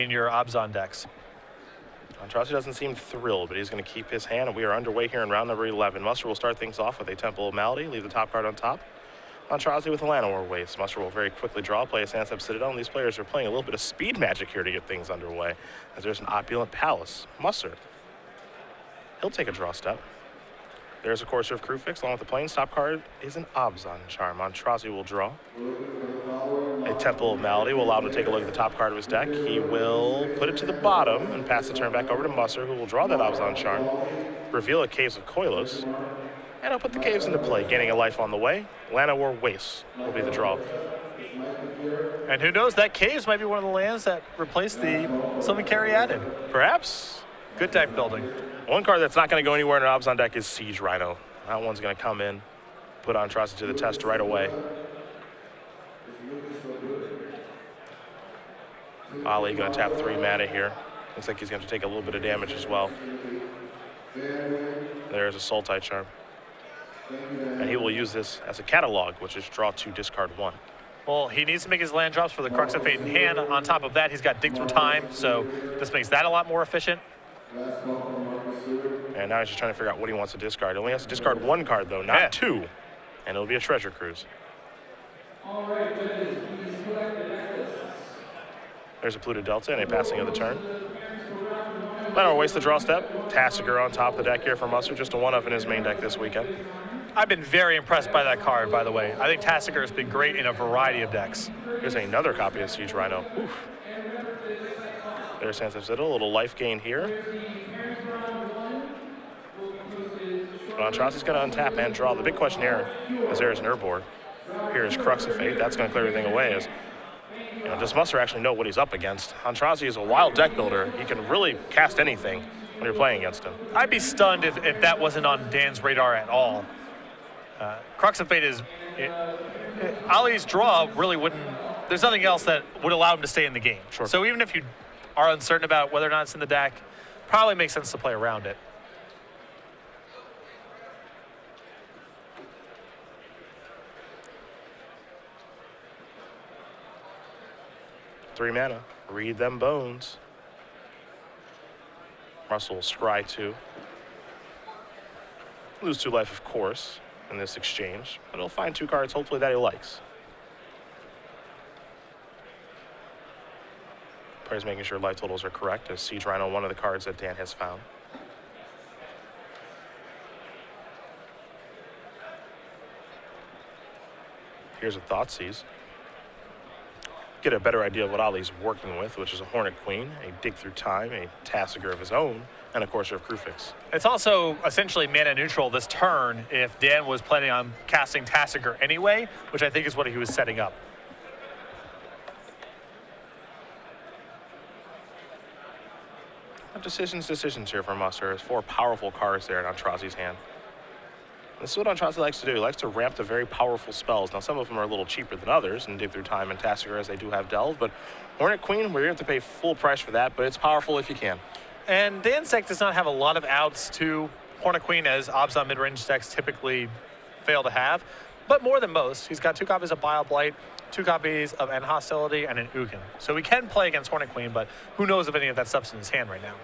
in your Abzan decks. Aintrazi doesn't seem thrilled, but he's going to keep his hand, and we are underway here in round number 11. Musser will start things off with a Temple of Malady, leave the top card on top. Aintrazi with a Llanowar Waste. Musser will very quickly draw, play a Sandstorm Citadel, and these players are playing a little bit of speed magic here to get things underway, as there's an Opulent Palace. Musser, he'll take a draw step. There's a Courser of Crufix along with the Plains. Top card is an Abzan Charm. Aintrazi will draw. A Temple of Malady will allow him to take a look at the top card of his deck. He will put it to the bottom and pass the turn back over to Musser, who will draw that Abzan Charm, reveal a Caves of Koilos, and I'll put the Caves into play, gaining a life on the way. Llanowar Waste will be the draw. And who knows, that Caves might be one of the lands that replaced the Sylvan Caryatid. Perhaps. Good deck building. One card that's not going to go anywhere in an Abzan deck is Siege Rhino. That one's going to come in, put Aintrazi to the test right away. Ali going to tap 3 mana here. Looks like he's going to take a little bit of damage as well. There's a Sultai Charm. And he will use this as a catalog, which is draw 2, discard 1. Well, he needs to make his land drops for the Crux of Fate in hand. On top of that, he's got Dig Through Time, so this makes that a lot more efficient. And now he's just trying to figure out what he wants to discard. He only has to discard 1 card, though, not 2. And it'll be a Treasure Cruise. There's a Polluted Delta and a passing of the turn. Llanowar Waste the draw step. Tasigur on top of the deck here for Musser, just a 1-up in his main deck this weekend. I've been very impressed by that card, by the way. I think Tasigur has been great in a variety of decks. Here's another copy of Siege Rhino. Oof. There's Sandstorm Citadel, a little life gain here. Aintrazi's going to untap and draw. The big question here is there's an Urborg. Here is Crux of Fate. That's going to clear everything away. Does Musser actually know what he's up against? Aintrazi is a wild deck builder. He can really cast anything when you're playing against him. I'd be stunned if that wasn't on Dan's radar at all. Crux of Fate is... Ali's draw really wouldn't... There's nothing else that would allow him to stay in the game. Sure. So even if you are uncertain about whether or not it's in the deck, probably makes sense to play around it. Three mana. Read them bones. Russell will scry 2. Lose 2 life, of course, in this exchange, but he'll find 2 cards, hopefully, that he likes. Players making sure life totals are correct, as Siege Rhino, one of the cards that Dan has found. Here's a Thoughtseize. Get a better idea of what Ali's working with, which is a Hornet Queen, a Dig Through Time, a Tasigur of his own, and a Courser of Crufix. It's also essentially mana neutral this turn if Dan was planning on casting Tasigur anyway, which I think is what he was setting up. Decisions here from Musser. There's 4 powerful cards there in Aintrazi's hand. This is what Aintrazi likes to do. He likes to ramp the very powerful spells. Now, some of them are a little cheaper than others, and Dig Through Time and Tasigur, as they do have Delve, but Hornet Queen, we're going to have to pay full price for that, but it's powerful if you can. And Dan's deck does not have a lot of outs to Hornet Queen, as Abzan mid-range decks typically fail to have, but more than most. He's got 2 copies of Bile Blight, 2 copies of End Hostility, and an Ugin. So we can play against Hornet Queen, but who knows if any of that stuff's in his hand right now.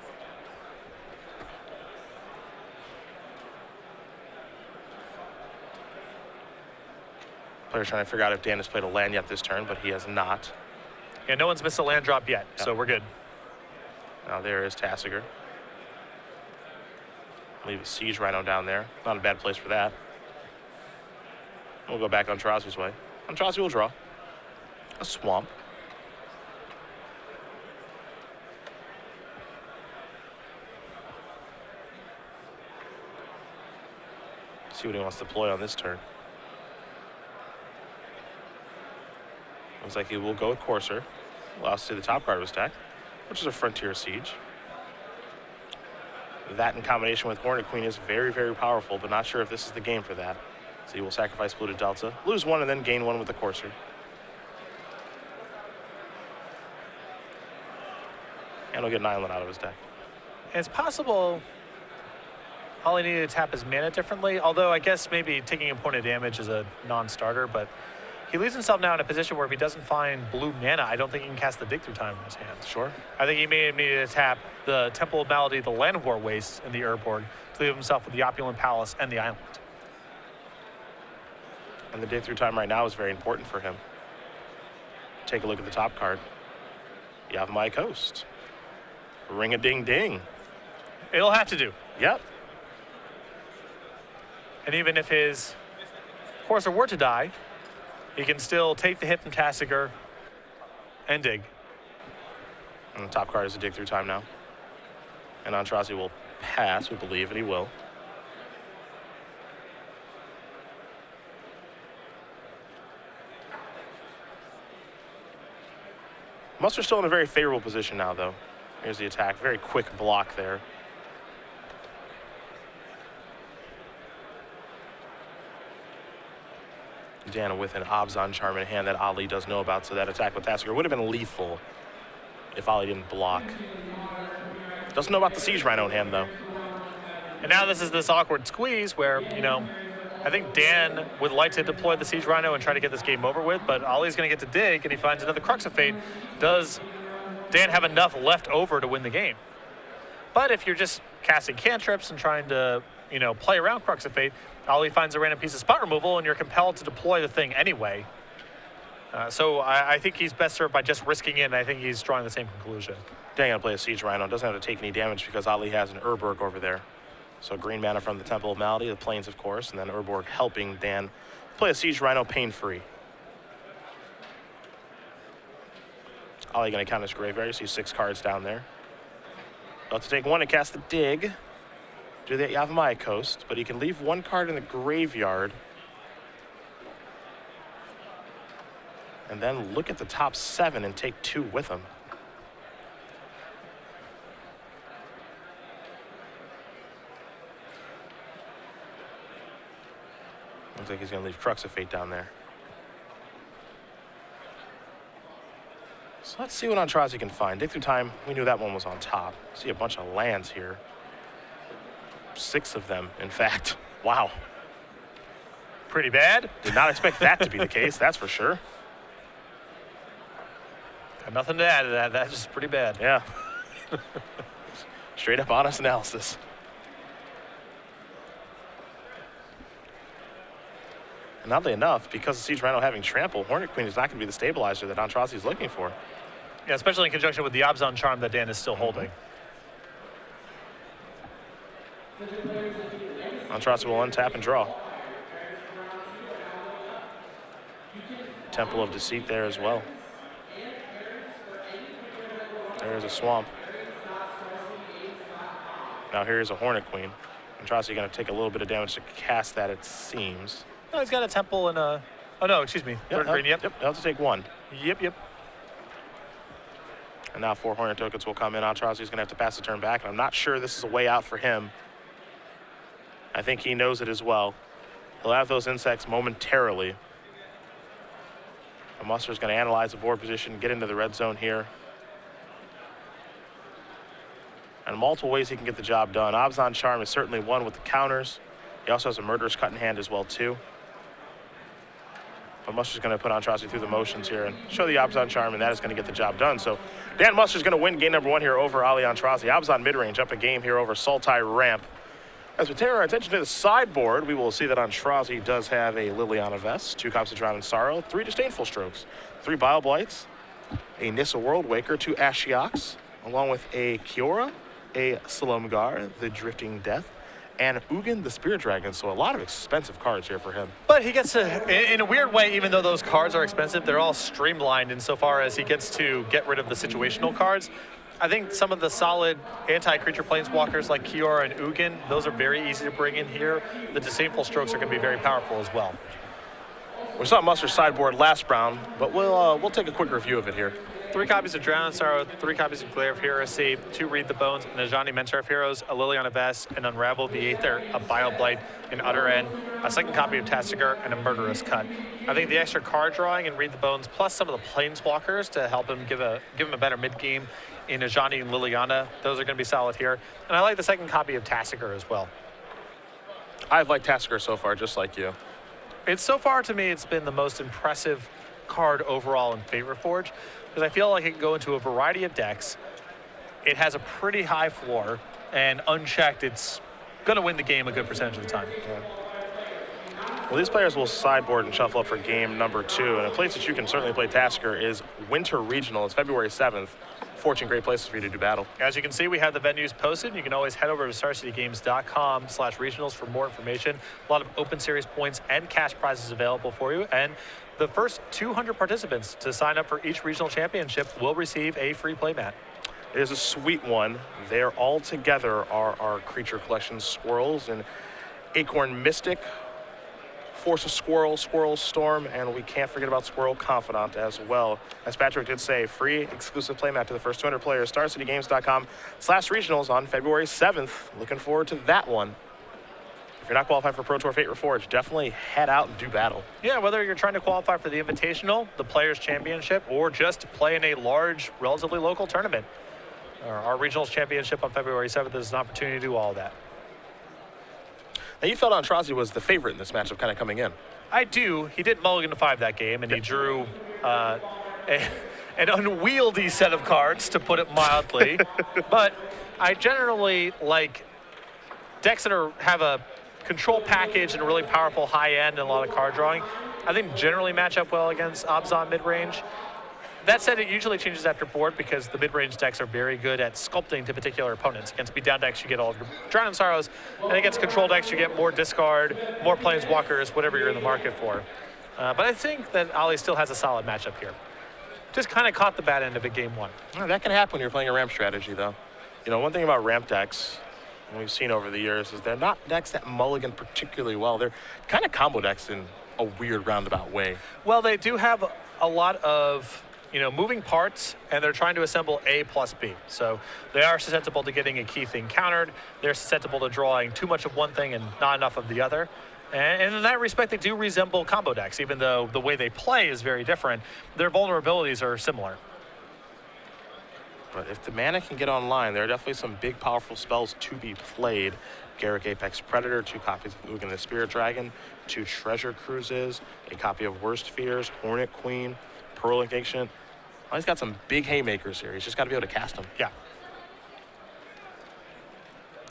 Players trying to figure out if Dan has played a land yet this turn, but he has not. Yeah, no one's missed a land drop yet, so we're good. Now there is Tasigur. Leave a Siege Rhino down there. Not a bad place for that. We'll go back on Aintrazi's way. Aintrazi will draw. A Swamp. See what he wants to deploy on this turn. Looks like he will go with Courser. Allows us to see the top card of his deck, which is a Frontier Siege. That in combination with Hornet Queen is very, very powerful, but not sure if this is the game for that. So he will sacrifice Polluted Delta, lose 1, and then gain 1 with the Courser. And he'll get an island out of his deck. And it's possible all he needed to tap his mana differently, although I guess maybe taking a point of damage is a non-starter, but he leaves himself now in a position where if he doesn't find blue mana, I don't think he can cast the Dig Through Time in his hand. Sure. I think he may need to tap the Temple of Malady, the Land of War Waste, and the Urborg to leave himself with the Opulent Palace and the Island. And the Dig Through Time right now is very important for him. Take a look at the top card. You have My Coast. Ring-a-ding-ding. It'll have to do. Yep. And even if his Courser were to die, he can still take the hit from Tasigur and dig. And the top card is a Dig Through Time now. And Aintrazi will pass, we believe, and he will. Musser's still in a very favorable position now, though. Here's the attack. Very quick block there. Dan with an Abzan Charm in hand that Ali does know about, so that attack with Tasigur would have been lethal if Ali didn't block. Doesn't know about the Siege Rhino in hand, though. And now this is this awkward squeeze where, you know, I think Dan would like to deploy the Siege Rhino and try to get this game over with, but Ollie's going to get to dig, and he finds another Crux of Fate. Does Dan have enough left over to win the game? But if you're just casting cantrips and trying to, you know, play around Crux of Fate, Ollie finds a random piece of spot removal, and you're compelled to deploy the thing anyway. So I think he's best served by just risking it, and I think he's drawing the same conclusion. Dan going to play a Siege Rhino. Doesn't have to take any damage because Ali has an Urborg over there. So green mana from the Temple of Malady, the Plains, of course, and then Urborg helping Dan play a Siege Rhino pain-free. Ali going to count his graveyard. You see 6 cards down there. About to take one and cast the Dig. Do the Yavimaya Coast, but he can leave 1 card in the graveyard. And then look at the top 7 and take 2 with him. Looks like he's going to leave Crux of Fate down there. So let's see what Aintrazi can find. Dig Through Time, we knew that one was on top. See a bunch of lands here. 6 of them, in fact. Wow. Pretty bad. Did not expect that to be the case, that's for sure. Got nothing to add to that. That's just pretty bad. Yeah. Straight up honest analysis. And oddly enough, because of Siege Rhino having Trample, Hornet Queen is not going to be the stabilizer that Aintrazi is looking for. Yeah, especially in conjunction with the Abzan Charm that Dan is still holding. Aintrazi will untap and draw. Temple of Deceit there as well. There's a Swamp. Now here's a Hornet Queen. Aintrazi going to take a little bit of damage to cast that, it seems. No, he's got a Temple and a... Oh, no, excuse me. Third green, yep. Yep, he'll have to take 1. Yep. And now 4 Hornet tokens will come in. Aintrazi's going to have to pass the turn back, and I'm not sure this is a way out for him. I think he knows it as well. He'll have those insects momentarily. And Musser's going to analyze the board position, get into the red zone here. And multiple ways he can get the job done. Abzan Charm is certainly one with the counters. He also has a Murderous Cut in hand as well, too. But Musser's going to put Aintrazi through the motions here and show the Abzan Charm, and that is going to get the job done. So Dan Musser's going to win game number 1 here over Ali Aintrazi. Abzan midrange up a game here over Sultai Ramp. As we turn our attention to the sideboard, we will see that Aintrazi does have a Liliana Vest, 2 copies of Drown in Sorrow, 3 Disdainful Strokes, 3 Bile Blights, a Nissa World Waker, 2 Ashioks, along with a Kiora, a Silumgar, the Drifting Death, and Ugin, the Spirit Dragon. So a lot of expensive cards here for him. But he gets to, in a weird way, even though those cards are expensive, they're all streamlined insofar as he gets to get rid of the situational cards. I think some of the solid anti-creature planeswalkers like Kiora and Ugin, those are very easy to bring in here. The Disdainful Strokes are going to be very powerful as well. We saw Musser's sideboard last round, but we'll take a quick review of it here. 3 copies of Drown in Sorrow, 3 copies of Glare of Heresy, 2 Read the Bones, an Ajani Mentor of Heroes, a Liliana Vest, an Unravel the Aether, a Bile Blight, an Utter End, a 2nd copy of Tasigur, and a Murderous Cut. I think the extra card drawing and Read the Bones, plus some of the Planeswalkers to help him give him a better mid game in Ajani and Liliana, those are going to be solid here. And I like the 2nd copy of Tasigur as well. I've liked Tasigur so far, just like you. It's so far to me, it's been the most impressive card overall in Favorite Forge because I feel like it can go into a variety of decks. It has a pretty high floor, and unchecked, it's going to win the game a good percentage of the time. Yeah. Well, these players will sideboard and shuffle up for game number 2, and a place that you can certainly play Tasker is Winter Regional. It's February 7th. 14 great places for you to do battle. As you can see, we have the venues posted. You can always head over to starcitygames.com/regionals for more information. A lot of open series points and cash prizes available for you. And the first 200 participants to sign up for each regional championship will receive a free playmat. It is a sweet one. There all together are our creature collection Squirrels and Acorn Mystic, Force of Squirrel, Squirrel Storm, and we can't forget about Squirrel Confidant as well. As Patrick did say, free exclusive playmat to the first 200 players. StarCityGames.com/regionals on February 7th. Looking forward to that one. If you're not qualified for Pro Tour Fate Reforged, definitely head out and do battle. Yeah, whether you're trying to qualify for the Invitational, the Players' Championship, or just play in a large, relatively local tournament. Our Regionals Championship on February 7th is an opportunity to do all of that. Now, you felt Aintrazi was the favorite in this matchup kind of coming in. I do. He did mulligan to 5 that game, and he drew an unwieldy set of cards, to put it mildly. But I generally like decks that have a control package and a really powerful high end and a lot of card drawing. I think generally match up well against Abzan mid-range. That said, it usually changes after board because the mid-range decks are very good at sculpting to particular opponents. Against beatdown decks, you get all of your Drown in Sorrows, and against control decks, you get more discard, more planeswalkers, whatever you're in the market for. But I think that Ali still has a solid matchup here. Just kind of caught the bad end of it game 1. Well, that can happen when you're playing a ramp strategy, though. You know, one thing about ramp decks, and we've seen over the years, is they're not decks that mulligan particularly well. They're kind of combo decks in a weird roundabout way. Well, they do have a lot of moving parts, and they're trying to assemble A plus B. So they are susceptible to getting a key thing countered. They're susceptible to drawing too much of one thing and not enough of the other. And in that respect, they do resemble combo decks, even though the way they play is very different. Their vulnerabilities are similar. But if the mana can get online, there are definitely some big, powerful spells to be played. Garruk Apex Predator, 2 copies of Ugin the Spirit Dragon, 2 Treasure Cruises, a copy of Worst Fears, Hornet Queen, Pearl Ancient. Oh, he's got some big haymakers here. He's just got to be able to cast them. Yeah.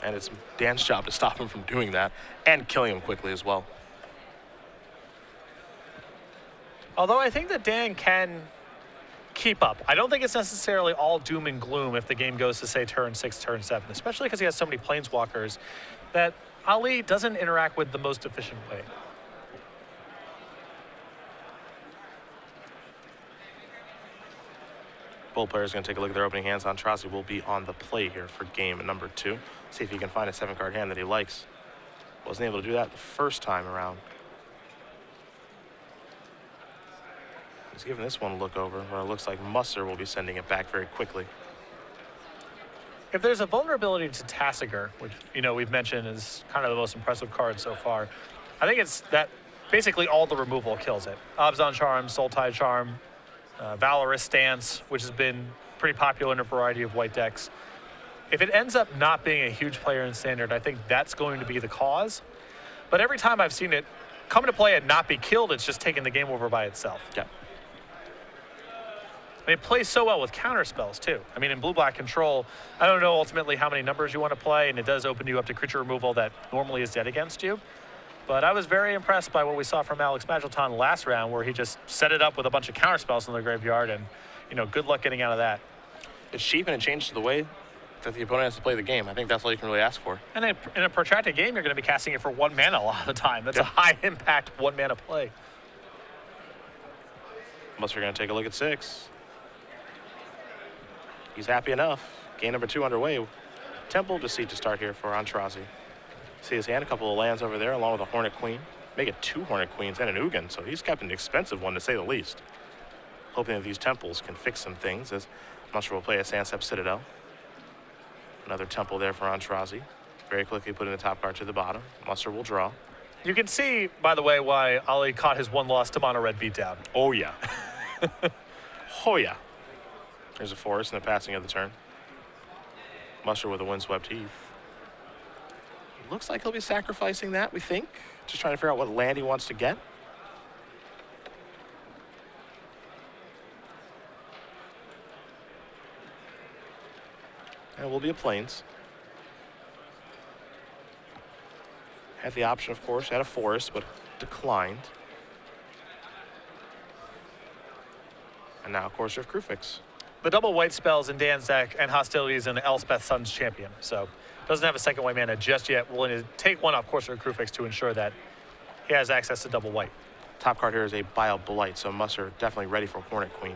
And it's Dan's job to stop him from doing that and killing him quickly as well. Although I think that Dan can keep up. I don't think it's necessarily all doom and gloom if the game goes to, say, turn 6, turn 7, especially because he has so many planeswalkers that Ali doesn't interact with the most efficient way. Both players are going to take a look at their opening hands. Aintrazi will be on the play here for game number 2. See if he can find a 7-card hand that he likes. Wasn't able to do that the first time around. He's giving this one a look over, where it looks like Musser will be sending it back very quickly. If there's a vulnerability to Tasigur, which we've mentioned is kind of the most impressive card so far, I think it's that basically all the removal kills it. Abzan Charm, Sultai Charm, Valorous Stance, which has been pretty popular in a variety of white decks. If it ends up not being a huge player in Standard, I think that's going to be the cause. But every time I've seen it come into play and not be killed, it's just taking the game over by itself. Yeah. And it plays so well with counter spells too. I mean, in blue-black control, I don't know ultimately how many numbers you want to play, and it does open you up to creature removal that normally is dead against you. But I was very impressed by what we saw from Alex Magilton last round, where he just set it up with a bunch of counter spells in the graveyard, and good luck getting out of that. It's cheap, and it changes the way that the opponent has to play the game. I think that's all you can really ask for. And in a protracted game, you're going to be casting it for 1 mana a lot of the time. That's a high-impact 1 mana play. Musser going to take a look at 6. He's happy enough. Game number 2 underway. Temple Deceit to start here for Aintrazi. See his hand, a couple of lands over there, along with a Hornet Queen. Make it 2 Hornet Queens and an Ugin, so he's kept an expensive one, to say the least. Hoping that these temples can fix some things, as Musser will play a Sandsep Citadel. Another temple there for Aintrazi. Very quickly putting the top card to the bottom. Musser will draw. You can see, by the way, why Ali caught his 1 loss to Mono Red beatdown. Oh, yeah. Oh, yeah. There's a forest and the passing of the turn. Musser with a Windswept Heath. Looks like he'll be sacrificing that, we think. Just trying to figure out what land he wants to get. And it will be a Plains. Had the option, of course, had a Forest, but declined. And now, of course, we have Krufix. The double white spells in Dan's deck and hostilities in Elspeth Sun's Champion. So doesn't have a second white mana just yet. Willing to take one off Corsair Krufix to ensure that he has access to double white. Top card here is a Bile Blight, so Musser definitely ready for Hornet Queen.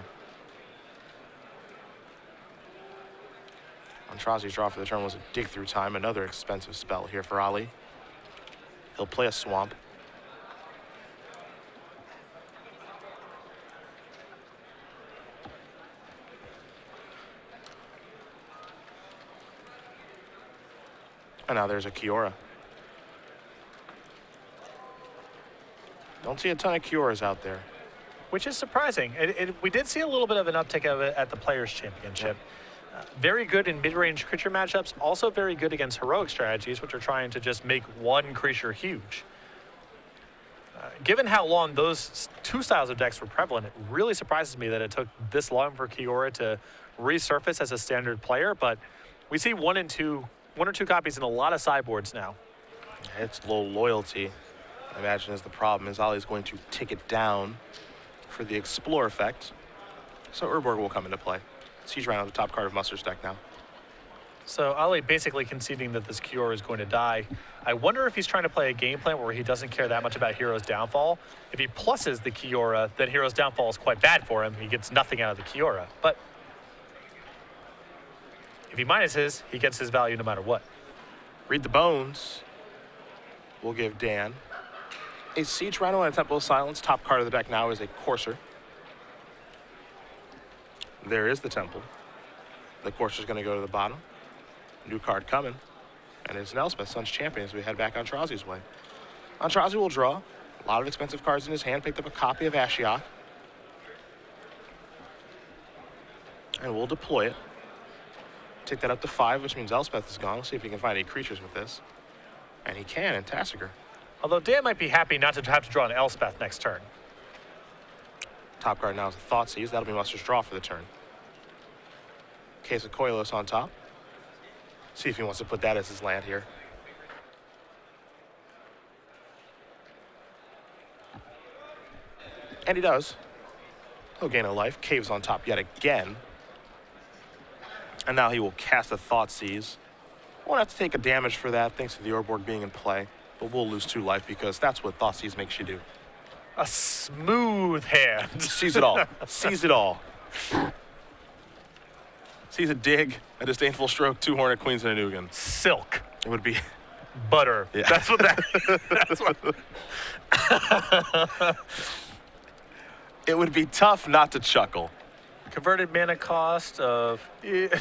Aintrazi's draw for the turn was a Dig Through Time, another expensive spell here for Ali. He'll play a Swamp. And now there's a Kiora. Don't see a ton of Kioras out there. Which is surprising. We did see a little bit of an uptick of it at the Players' Championship. Very good in mid-range creature matchups, also very good against heroic strategies, which are trying to just make one creature huge. Given how long those two styles of decks were prevalent, it really surprises me that it took this long for Kiora to resurface as a standard player, but we see one or two copies in a lot of sideboards now. It's low loyalty, I imagine, is the problem, as Ali's going to tick it down for the Explore effect. So Urborg will come into play. Siege Rhino, the top card of Musser's deck now. So Ali basically conceding that this Kiora is going to die. I wonder if he's trying to play a game plan where he doesn't care that much about Hero's Downfall. If he pluses the Kiora, then Hero's Downfall is quite bad for him. He gets nothing out of the Kiora. But if he minuses, he gets his value no matter what. Read the Bones. We'll give Dan a Siege Rhino and a Temple of Silence. Top card of the deck now is a Courser. There is the Temple. The Courser's going to go to the bottom. New card coming. And it's an Elspeth Sun's Champion as we head back on Aintrazi's way. Aintrazi will draw. A lot of expensive cards in his hand. Picked up a copy of Ashiok. And we'll deploy it. Take that up to 5, which means Elspeth is gone. We'll see if he can find any creatures with this. And he can in Tasigur. Although Dan might be happy not to have to draw an Elspeth next turn. Top card now is a Thoughtseize. That'll be Musser's draw for the turn. Case of Koilos on top. See if he wants to put that as his land here. And he does. He'll gain a life. Caves on top yet again. And now he will cast a Thoughtseize. Won't have to take a damage for that thanks to the Urborg being in play. But we'll lose 2 life because that's what Thoughtseize makes you do. A smooth hand. Sees it all. Sees it all. Sees a dig, a disdainful stroke, 2 Hornet Queens and a Nugan. Silk. It would be Butter. Yeah. That's what that. That's what. It would be tough not to chuckle. Converted mana cost of 8,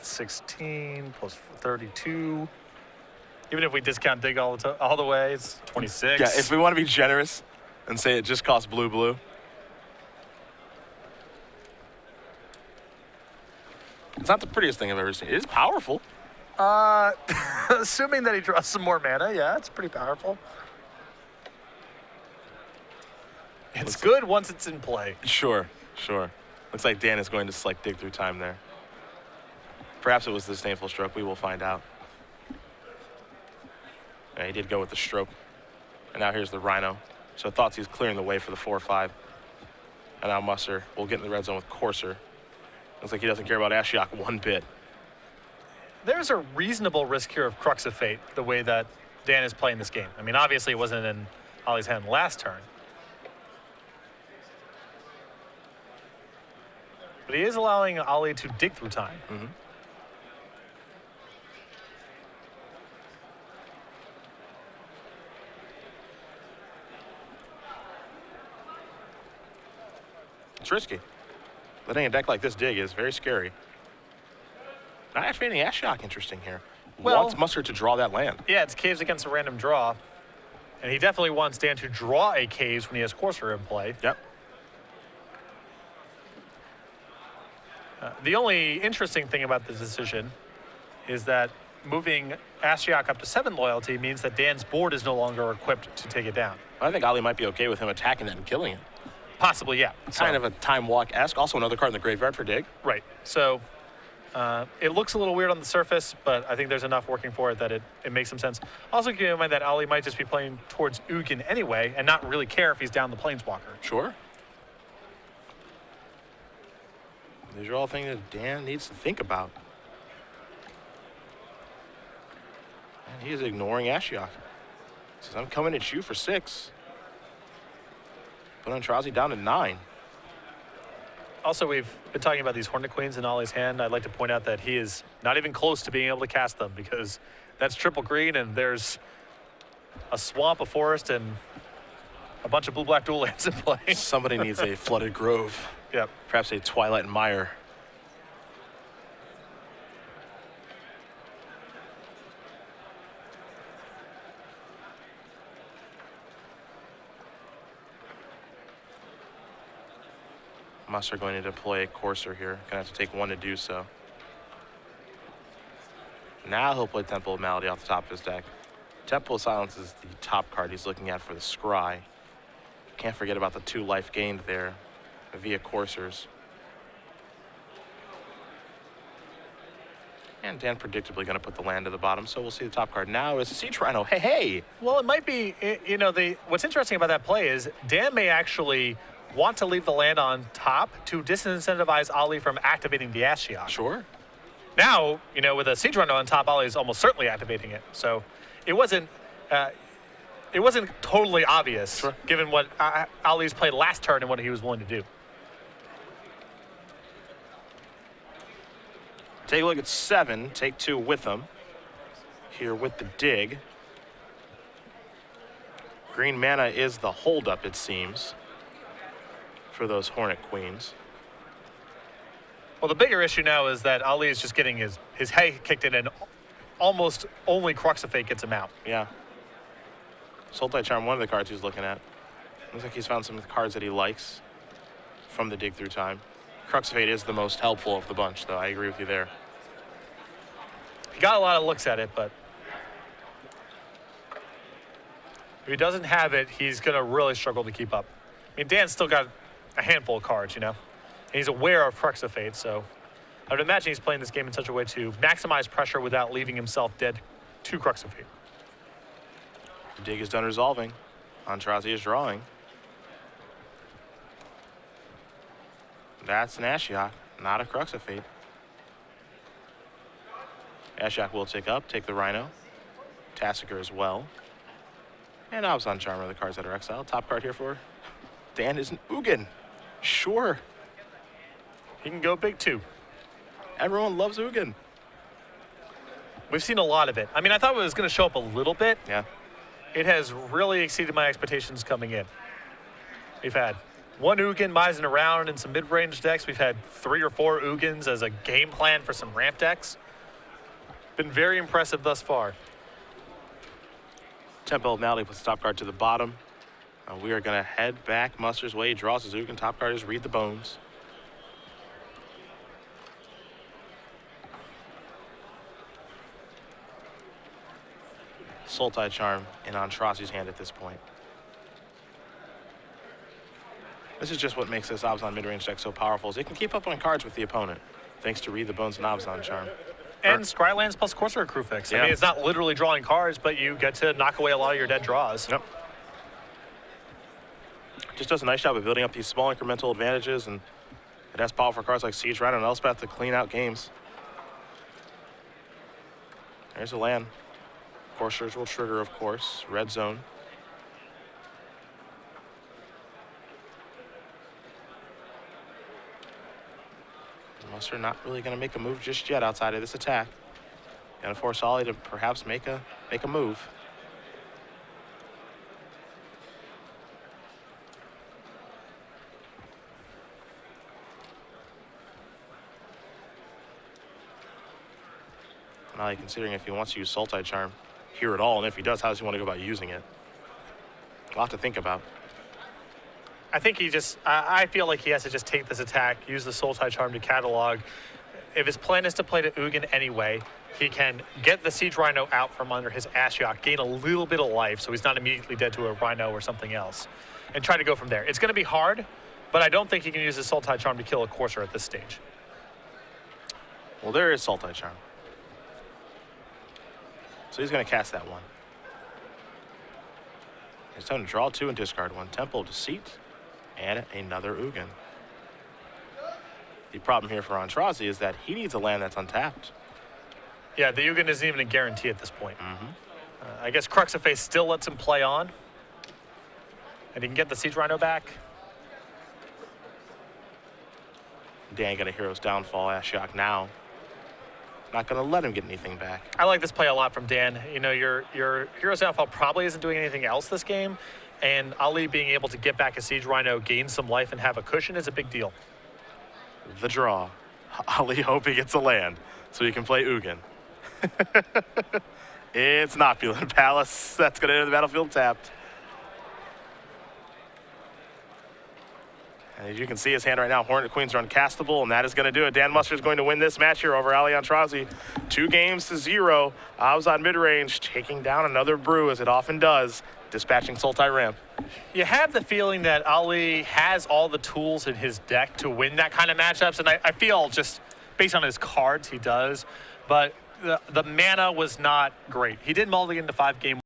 16 plus 32. Even if we discount dig all the way, it's 26. Yeah, if we want to be generous and say it just costs blue. It's not the prettiest thing I've ever seen. It is powerful. Assuming that he draws some more mana, yeah, it's pretty powerful. It's good once it's in play. Sure. Looks like Dan is going to select Dig Through Time there. Perhaps it was the disdainful stroke. We will find out. Yeah, he did go with the stroke. And now here's the Rhino. So Thoughtseize clearing the way for the 4/5. And now Musser will get in the red zone with Courser. Looks like he doesn't care about Ashiok one bit. There's a reasonable risk here of Crux of Fate, the way that Dan is playing this game. I mean, obviously it wasn't in Ali's hand last turn. But he is allowing Ali to dig through time. Mm-hmm. It's risky. Letting a deck like this dig is very scary. Not activating Ashiok interesting here. Well, wants Musser to draw that land. Yeah, it's Caves against a random draw. And he definitely wants Dan to draw a Caves when he has Courser in play. Yep. The only interesting thing about this decision is that moving Ashiok up to 7 loyalty means that Dan's board is no longer equipped to take it down. I think Ali might be okay with him attacking that and killing it. Possibly, yeah. Kind of a time walk-esque. Also another card in the graveyard for dig. Right. So It looks a little weird on the surface, but I think there's enough working for it that it makes some sense. Also, keep in mind that Ali might just be playing towards Ugin anyway and not really care if he's down the Planeswalker. Sure. These are all things that Dan needs to think about. And he is ignoring Ashiok. He says, I'm coming at you for 6. Put Aintrazi down to 9. Also, we've been talking about these Hornet Queens in Ollie's hand. I'd like to point out that he is not even close to being able to cast them because that's triple green and there's a swamp, a forest, and a bunch of blue-black dual lands in play. Somebody needs a flooded grove. Yep. Perhaps a Twilight Mire. Musser going to deploy a Courser here. Gonna have to take 1 to do so. Now he'll play Temple of Malady off the top of his deck. Temple of Silence is the top card he's looking at for the Scry. Can't forget about the 2 life gained there via Coursers. And Dan predictably going to put the land to the bottom, so we'll see the top card now is a Siege Rhino. Hey, hey! Well, it might be, you know, what's interesting about that play is Dan may actually want to leave the land on top to disincentivize Ali from activating the Ashiok. Sure. Now, you know, with a Siege Runner on top, Ali is almost certainly activating it. So it wasn't totally obvious, sure, given what Ali's played last turn and what he was willing to do. Take a look at 7, take 2 with them. Here with the dig. Green mana is the holdup, it seems, for those Hornet Queens. Well, the bigger issue now is that Ali is just getting his head kicked in, and almost only Crux of Fate gets him out. Yeah. Sultai Charm, one of the cards he's looking at. Looks like he's found some cards that he likes from the dig through time. Crux of Fate is the most helpful of the bunch, though. I agree with you there. He got a lot of looks at it, but if he doesn't have it, he's going to really struggle to keep up. I mean, Dan's still got a handful of cards, you know, and he's aware of Crux of Fate, so I would imagine he's playing this game in such a way to maximize pressure without leaving himself dead to Crux of Fate. The dig is done resolving. Aintrazi is drawing. That's an Ashiok, not a Crux of Fate. Ashiok will take up, take the Rhino. Tassiger as well. And Abzan Charmer are the cards that are exiled. Top card here for Dan is an Ugin. Sure. He can go big too. Everyone loves Ugin. We've seen a lot of it. I mean, I thought it was going to show up a little bit. Yeah. It has really exceeded my expectations coming in. We've had one Ugin mising around in some mid-range decks. We've had 3 or 4 Ugins as a game plan for some ramp decks. Been very impressive thus far. Temple of Malady puts the top card to the bottom. We are going to head back Musser's way. He draws his Ugin. Top card is Read the Bones. Sultai Charm in Aintrazi's hand at this point. This is just what makes this Abzan mid-range deck so powerful, is it can keep up on cards with the opponent, thanks to Read the Bones and Abzan Charm. And Scrylands plus Corsair Crew Fix. Yeah. I mean, it's not literally drawing cards, but you get to knock away a lot of your dead draws. Yep. Just does a nice job of building up these small incremental advantages, and it has powerful cards like Siege Rhino and Elspeth to clean out games. There's a land. Coursers will trigger, of course. Red zone. Musser not really going to make a move just yet outside of this attack. Going to force Ollie to perhaps make a move. Now considering if he wants to use Sultai Charm here at all, and if he does, how does he want to go about using it? A lot to think about. I think I feel like he has to just take this attack, use the Sultai Charm to catalog. If his plan is to play to Ugin anyway, he can get the Siege Rhino out from under his Ashiok, gain a little bit of life so he's not immediately dead to a Rhino or something else, and try to go from there. It's going to be hard, but I don't think he can use his Sultai Charm to kill a Courser at this stage. Well, there is Sultai Charm. So he's going to cast that one. It's time to draw 2 and discard 1. Temple of Deceit and another Ugin. The problem here for Aintrazi is that he needs a land that's untapped. Yeah, the Ugin isn't even a guarantee at this point. I guess Crux of Fate still lets him play on. And he can get the Siege Rhino back. Dan got a Hero's Downfall. Ashiok now. Not going to let him get anything back. I like this play a lot from Dan. You know, your Hero's Downfall probably isn't doing anything else this game. And Ali being able to get back a Siege Rhino, gain some life, and have a cushion is a big deal. The draw. Ali hope he gets a land so he can play Ugin. It's not Opulent Palace. That's going to enter the battlefield tapped. And as you can see his hand right now, Hornet Queens are uncastable, and that is going to do it. Dan Musser is going to win this match here over Ali Aintrazi. 2-0. Abzan mid-range taking down another brew, as it often does, dispatching Sultai Ramp. You have the feeling that Ali has all the tools in his deck to win that kind of matchups, and I feel just based on his cards he does, but the mana was not great. He did mulligan to 5 game